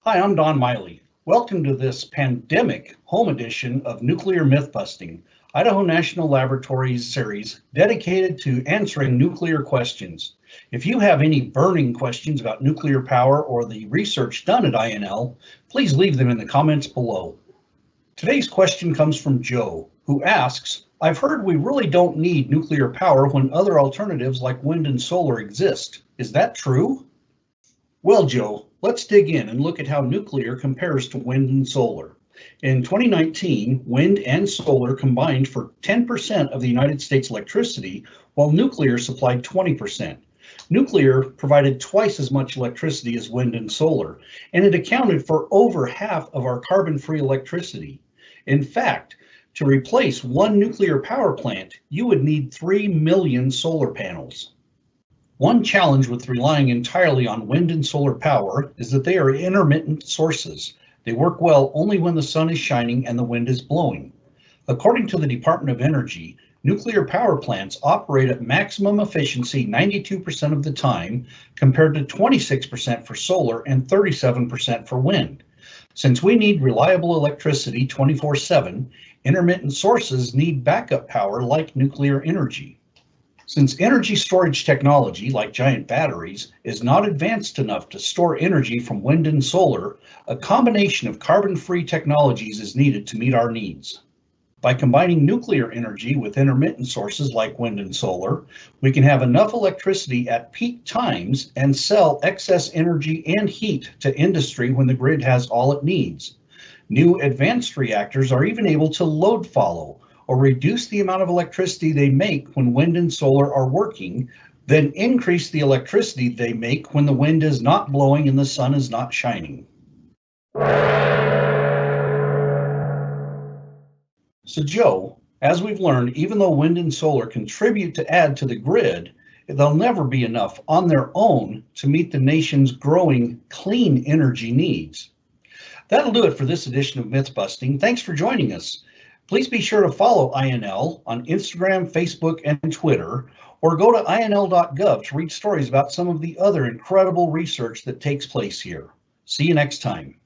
Hi, I'm Don Miley. Welcome to this pandemic home edition of Nuclear Myth Busting, Idaho National Laboratories series dedicated to answering nuclear questions. If you have any burning questions about nuclear power or the research done at INL, please leave them in the comments below. Today's question comes from Joe, who asks, I've heard we really don't need nuclear power when other alternatives like wind and solar exist. Is that true? Well, Joe, let's dig in and look at how nuclear compares to wind and solar. In 2019, wind and solar combined for 10% of the United States electricity, while nuclear supplied 20%. Nuclear provided twice as much electricity as wind and solar, and it accounted for over half of our carbon-free electricity. In fact, to replace one nuclear power plant, you would need 3 million solar panels. One challenge with relying entirely on wind and solar power is that they are intermittent sources. They work well only when the sun is shining and the wind is blowing. According to the Department of Energy, nuclear power plants operate at maximum efficiency 92% of the time, compared to 26% for solar and 37% for wind. Since we need reliable electricity 24/7, intermittent sources need backup power like nuclear energy. Since energy storage technology, like giant batteries, is not advanced enough to store energy from wind and solar, a combination of carbon-free technologies is needed to meet our needs. By combining nuclear energy with intermittent sources like wind and solar, we can have enough electricity at peak times and sell excess energy and heat to industry when the grid has all it needs. New advanced reactors are even able to load follow, or reduce the amount of electricity they make when wind and solar are working, then increase the electricity they make when the wind is not blowing and the sun is not shining. So Joe, as we've learned, even though wind and solar contribute to add to the grid, they'll never be enough on their own to meet the nation's growing clean energy needs. That'll do it for this edition of Myth Busting. Thanks for joining us. Please be sure to follow INL on Instagram, Facebook, and Twitter, or go to inl.gov to read stories about some of the other incredible research that takes place here. See you next time.